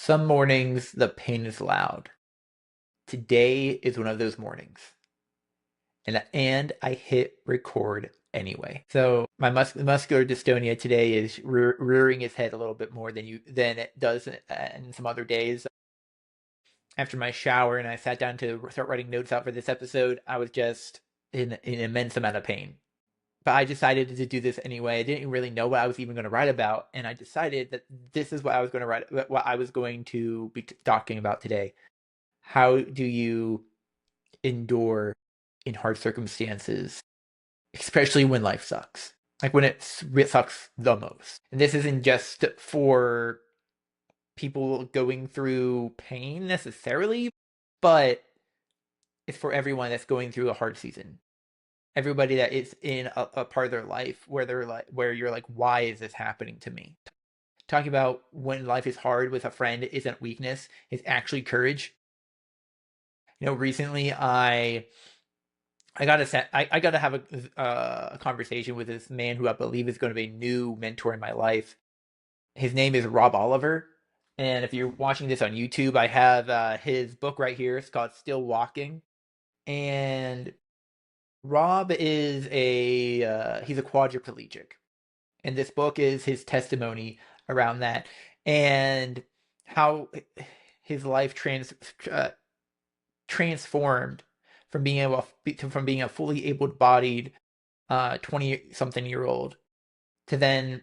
Some mornings the pain is loud. Today is one of those mornings. And I hit record anyway. So my muscular dystonia today is rearing its head a little bit more than it does in some other days. After my shower and I sat down to start writing notes out for this episode, I was just in an immense amount of pain. But I decided to do this anyway. I didn't really know what I was even going to write about, and I decided that this is what I was going to write, what I was going to be talking about today. How do you endure in hard circumstances, especially when life sucks? Like when it sucks the most. And this isn't just for people going through pain necessarily, but it's for everyone that's going through a hard season. Everybody that is in a part of their life where they're like, where you're like, why is this happening to me? Talking about when life is hard with a friend isn't weakness, it's actually courage. Recently I gotta have a conversation with this man who I believe is going to be a new mentor in my life. His name is Rob Oliver, and if you're watching this on YouTube, I have his book right here. It's called Still Walking, and Rob is he's a quadriplegic, and this book is his testimony around that and how his life uh, transformed from from being a fully able-bodied 20 something year old to then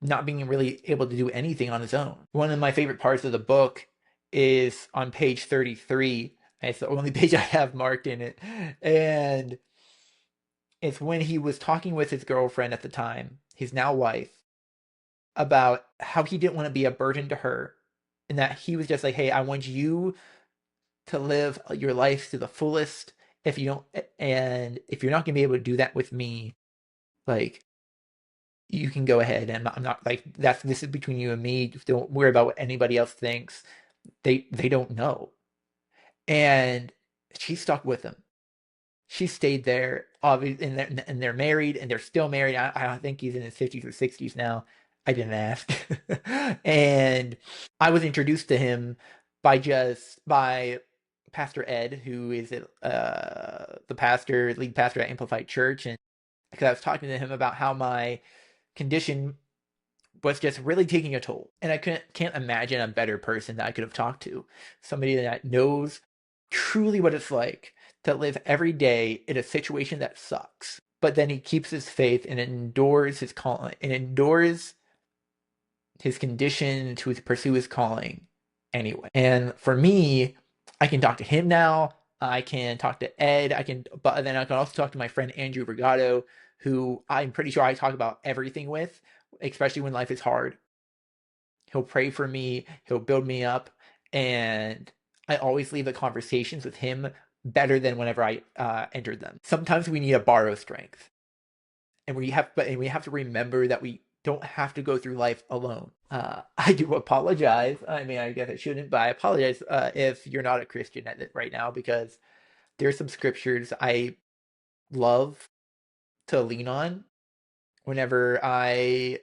not being really able to do anything on his own. One of my favorite parts of the book is on page 33. It's the only page I have marked in it. And it's when he was talking with his girlfriend at the time, his now wife, about how he didn't want to be a burden to her. And that he was just like, hey, I want you to live your life to the fullest. If you don't, and if you're not gonna be able to do that with me, like you can go ahead. And I'm not like this is between you and me. Don't worry about what anybody else thinks. They don't know. And she stuck with him. She stayed there. Obviously, and they're married, and they're still married. I think he's in his 50s or 60s now. I didn't ask. And I was introduced to him by Pastor Ed, who is the lead pastor at Amplified Church, and because I was talking to him about how my condition was just really taking a toll, and I can't imagine a better person that I could have talked to, somebody that knows truly what it's like to live every day in a situation that sucks, but then he keeps his faith and endures his calling and endures his condition to pursue his calling anyway. And for me, I can talk to him now. I can talk to Ed. But then I can also talk to my friend Andrew Rigato, who I'm pretty sure I talk about everything with, especially when life is hard. He'll pray for me. He'll build me up, and I always leave the conversations with him better than whenever I entered them. Sometimes we need to borrow strength, and we have to remember that we don't have to go through life alone. I do apologize. I mean, I guess I shouldn't, but I apologize if you're not a Christian right now, because there's some scriptures I love to lean on whenever I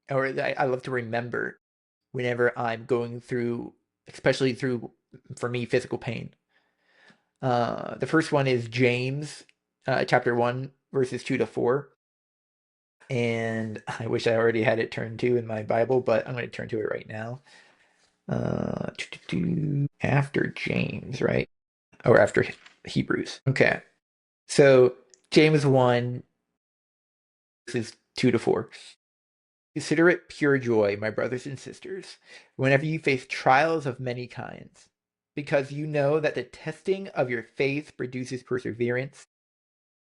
love to remember whenever I'm going through, especially through, for me, physical pain. The first one is James, chapter 1, verses 2 to 4. And I wish I already had it turned to in my Bible, but I'm going to turn to it right now. After James, right? Or after Hebrews. Okay. So James 1, verses 2 to 4. Consider it pure joy, my brothers and sisters, whenever you face trials of many kinds, because you know that the testing of your faith produces perseverance.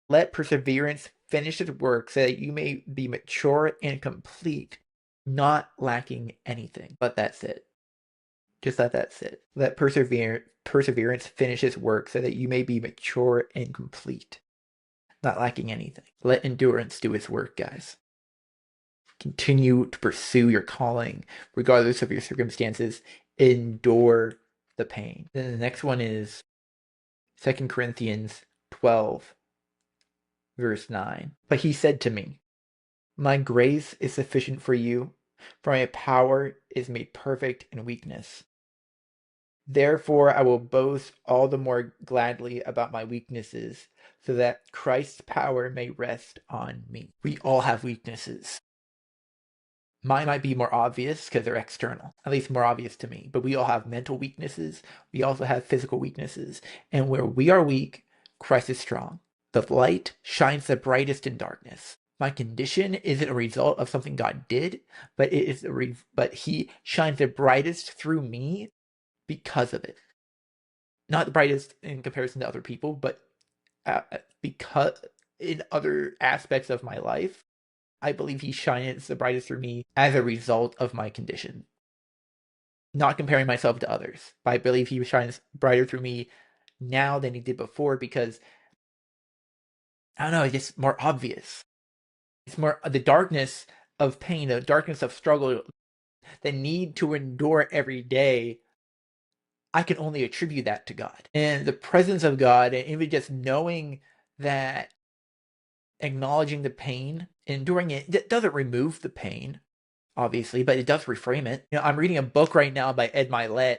Let perseverance finish its work so that you may be mature and complete, not lacking anything. Let that sit. Just let that sit. Let perseverance finish its work so that you may be mature and complete, not lacking anything. Let endurance do its work, guys. Continue to pursue your calling, regardless of your circumstances. Endure the pain. Then the next one is 2 Corinthians 12, verse 9. But he said to me, my grace is sufficient for you, For my power is made perfect in weakness. Therefore, I will boast all the more gladly about my weaknesses, so that Christ's power may rest on me. We all have weaknesses. Mine might be more obvious because they're external, at least more obvious to me. But we all have mental weaknesses. We also have physical weaknesses. And where we are weak, Christ is strong. The light shines the brightest in darkness. My condition isn't a result of something God did, but but He shines the brightest through me because of it. Not the brightest in comparison to other people, but because in other aspects of my life, I believe He shines the brightest through me as a result of my condition. Not comparing myself to others, but I believe He shines brighter through me now than He did before because I don't know, it's just more obvious. It's more the darkness of pain, the darkness of struggle, the need to endure every day. I can only attribute that to God and the presence of God, and even just knowing that, acknowledging the pain, enduring it doesn't remove the pain, obviously, but it does reframe it. I'm reading a book right now by Ed Mylett.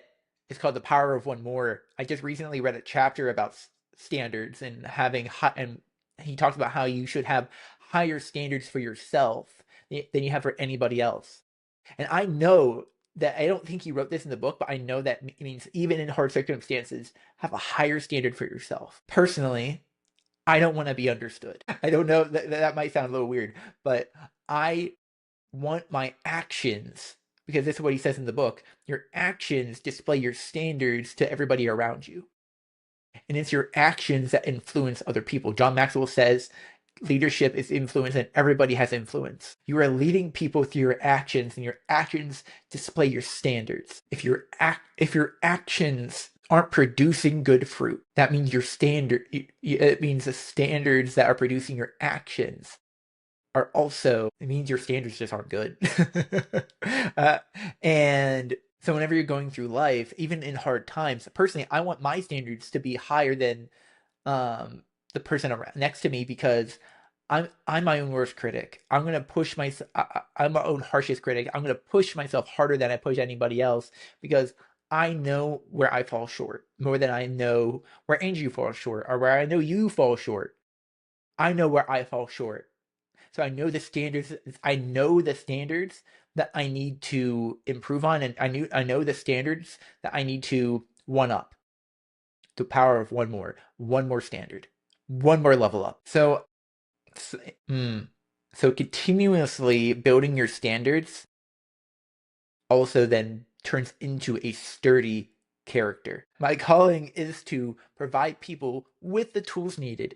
It's called The Power of One More. I just recently read a chapter about standards and having and he talks about how you should have higher standards for yourself than you have for anybody else. And I know that I don't think he wrote this in the book, but I know that means even in hard circumstances, have a higher standard for yourself. Personally, I don't want to be understood. I don't know that might sound a little weird, but I want my actions, because this is what he says in the book, your actions display your standards to everybody around you. And it's your actions that influence other people. John Maxwell says leadership is influence and everybody has influence. You are leading people through your actions, and your actions display your standards. If your actions aren't producing good fruit, that means it means the standards that are producing your actions are also, it means your standards just aren't good. uh, and so whenever you're going through life, even in hard times, personally, I want my standards to be higher than um, the person next to me, because I'm my own worst critic. I'm gonna push myself. I'm my own harshest critic. I'm gonna push myself harder than I push anybody else, because I know where I fall short more than I know where Andrew falls short, or where I know you fall short. I know where I fall short. So I know the standards. I know the standards that I need to improve on, and I know the standards that I need to one up. The power of one more standard, one more level up. So, so continuously building your standards also then turns into a sturdy character. My calling is to provide people with the tools needed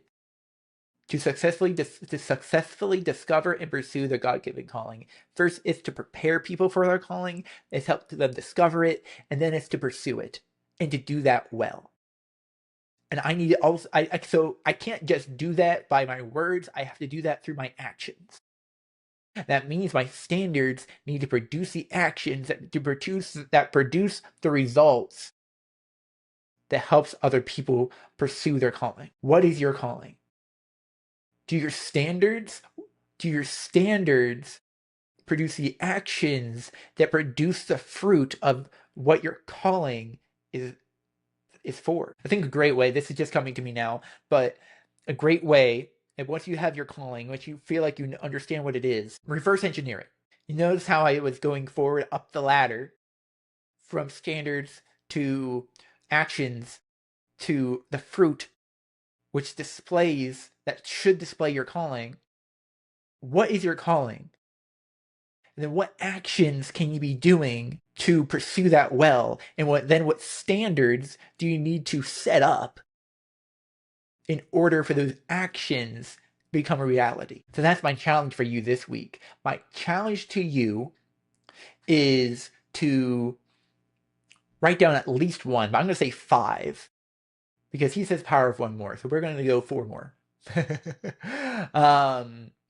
to successfully discover and pursue their God-given calling. First, it's to prepare people for their calling. It's help them discover it, and then it's to pursue it and to do that well. And I need also so I can't just do that by my words. I have to do that through my actions. That means my standards need to produce the actions that produce the results that helps other people pursue their calling. What is your calling? Do your standards produce the actions that produce the fruit of what your calling is for? I think a great way, this is just coming to me now, but a great way, and once you have your calling, once you feel like you understand what it is, reverse engineering. You notice how I was going forward up the ladder from standards to actions to the fruit, which should display your calling. What is your calling? And then what actions can you be doing to pursue that well? And what standards do you need to set up in order for those actions become a reality? So that's my challenge for you this week. My challenge to you is to write down at least one, but I'm going to say 5, because he says power of one more. So we're going to go 4 more.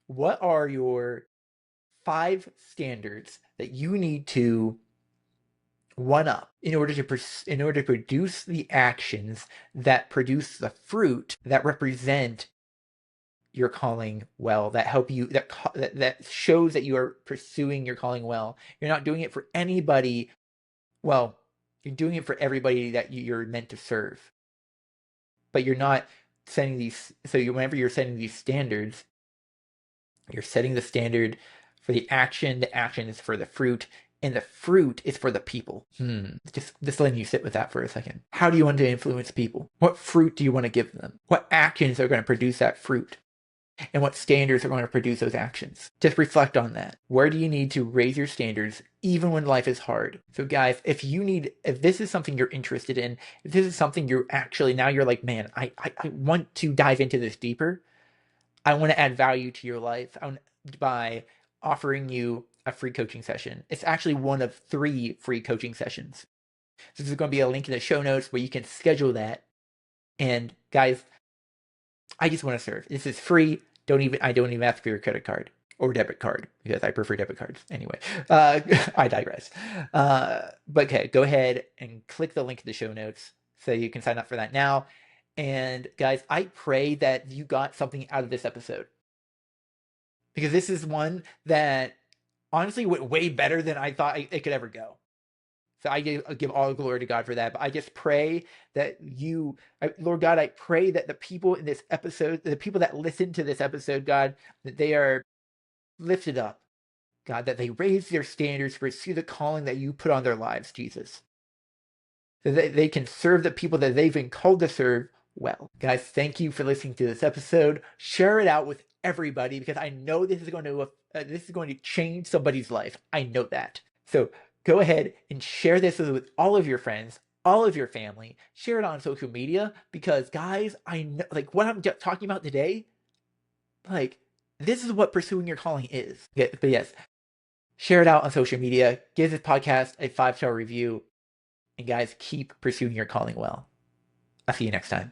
What are your 5 standards that you need to one up in order to produce the actions that produce the fruit that represent your calling well, that help you, that shows that you are pursuing your calling well. You're not doing it for anybody. Well, you're doing it for everybody that you're meant to serve, but you're not setting these. So whenever you're setting these standards, you're setting the standard for the action. The action is for the fruit, and the fruit is for the people. Just letting you sit with that for a second. How do you want to influence people? What fruit do you want to give them? What actions are going to produce that fruit? And what standards are going to produce those actions? Just reflect on that. Where do you need to raise your standards even when life is hard? So guys, if this is something you're interested in, if this is something you're actually, now you're like, man, I want to dive into this deeper. I want to add value to your life by offering you a free coaching session. It's actually one of 3 free coaching sessions. So there's going to be a link in the show notes where you can schedule that. And guys, I just want to serve. This is free. I don't even ask for your credit card or debit card because I prefer debit cards. Anyway, I digress. But okay, go ahead and click the link in the show notes so you can sign up for that now. And guys, I pray that you got something out of this episode, because this is one that honestly went way better than I thought it could ever go. So I give all the glory to God for that. But I just pray that Lord God, I pray that the people in this episode, the people that listen to this episode, God, that they are lifted up. God, that they raise their standards, pursue the calling that you put on their lives, Jesus. So that they can serve the people that they've been called to serve well. Guys, thank you for listening to this episode. Share it out with everybody, because I know this is going to change somebody's life. I know that. So go ahead and share this with all of your friends, all of your family. Share it on social media, because guys, I know, like, what I'm talking about today, like, this is what pursuing your calling is. Yeah, but yes, share it out on social media. Give this podcast a 5-star review. And guys, keep pursuing your calling well. I'll see you next time.